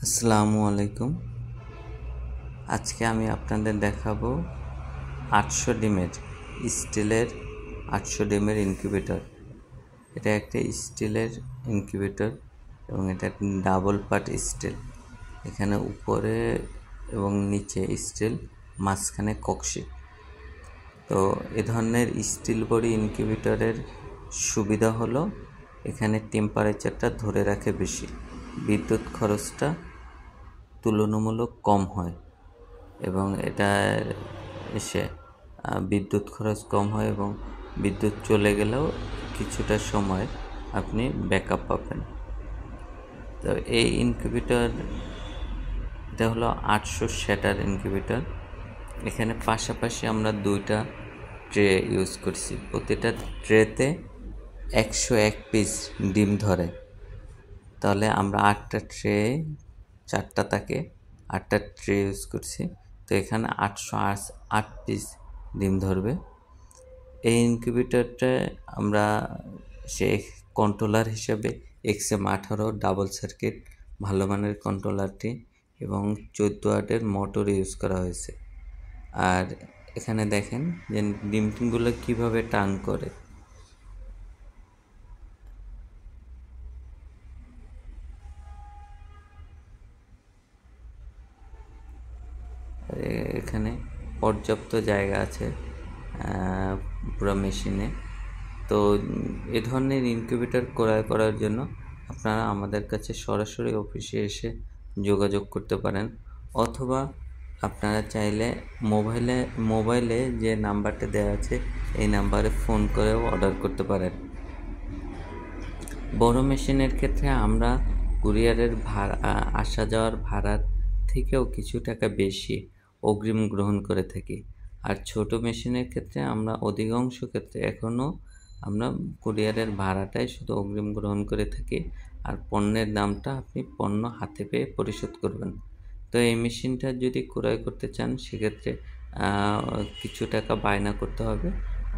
আসসালামু আলাইকুম। আজকে আমি আপনাদের দেখাবো 800 ডিমের স্টিলের 800 ডিমের ইনকিউবেটর। এটা একটা স্টিলের ইনকিউবেটর এবং এটা ডাবল পার্ট স্টিল। এখানে উপরে এবং নিচে স্টিল, মাঝখানে কক্সি। তো এ ধরনের স্টিল বডি ইনকিউবেটরের সুবিধা হলো এখানে টেম্পারেচারটা ধরে রাখে বেশি, বিদ্যুৎ খরচটা তুলনামূলক কম হয় এবং এটার বিদ্যুৎ খরচ কম হয় এবং বিদ্যুৎ চলে গেলেও কিছুটা সময় আপনি ব্যাকআপ পাবেন। তো এই ইনকিউবেটর এটা হলো 800 শ্যাটার ইনকিউবেটর। এখানে পাশাপাশি আমরা 2টা ট্রে ইউজ করছি। প্রতিটা ট্রেতে 101 পিস ডিম ধরে। তাহলে আমরা 8টা ট্রে, 4টা থাকে, 8টা ট্রে ইউজ করছি। তো এখানে 808 পিস ডিম ধরবে। এই ইনকিউবেটরটা আমরা কন্ট্রোলার হিসেবে XM18 ডাবল সার্কিট ভালো মানের কন্ট্রোলারটি এবং 14 ওয়াটের মোটর ইউজ করা হয়েছে। আর এখানে দেখেন যে ডিমগুলো কিভাবে টার্ন করে। এখানে পর্যাপ্ত জায়গা আছে পুরো মেশিনে। তো এ ধরনের ইনকিউবেটর ক্রয় করার জন্য আপনারা আমাদের কাছে সরাসরি অফিসে এসে যোগাযোগ করতে পারেন, অথবা আপনারা চাইলে মোবাইলে যে নাম্বারটা দেওয়া আছে এই নাম্বারে ফোন করেও অর্ডার করতে পারেন। বড় মেশিনের ক্ষেত্রে আমরা কুরিয়ারের ভাড়া, আসা যাওয়ার ভাড়ার থেকেও কিছু টাকা বেশি অগ্রিম গ্রহণ করে থাকি। আর ছোট মেশিনের ক্ষেত্রে আমরা অধিকাংশ ক্ষেত্রে এখনও আমরা কুরিয়ারের ভাড়াটাই শুধু অগ্রিম গ্রহণ করে থাকি, আর পণ্যের দামটা আপনি পণ্য হাতে পেয়ে পরিশোধ করবেন। তো এই মেশিনটা যদি ক্রয় করতে চান সেক্ষেত্রে কিছু টাকা বায়না করতে হবে,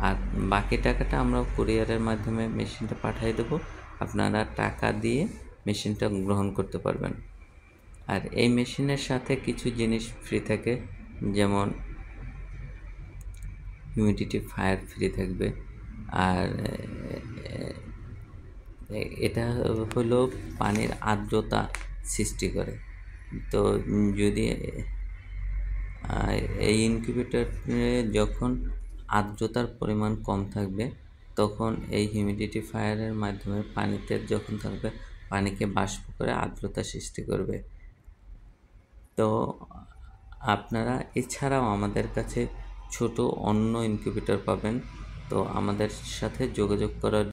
আর বাকি টাকাটা আমরা কুরিয়ারের মাধ্যমে মেশিনটা পাঠিয়ে দেবো। আপনারা টাকা দিয়ে মেশিনটা গ্রহণ করতে পারবেন। আর এই মেশিনের সাথে কিছু জিনিস ফ্রি থাকে, যেমন হিউমিডিফায়ার ফ্রি থাকবে। আর এটা হলো পানির আর্দ্রতা সৃষ্টি করে। তো যদি এই ইনকিউবেটরে যখন আর্দ্রতার পরিমাণ কম থাকবে তখন এই হিউমিডিফায়ারের মাধ্যমে পানিতে যখন থাকবে পানিকে বাষ্প করে আর্দ্রতা সৃষ্টি করবে। তো আপনারা এছাড়াও আমাদের কাছে ছোট অন্য ইনকিউবেটর পাবেন। তো আমাদের সাথে যোগাযোগ করার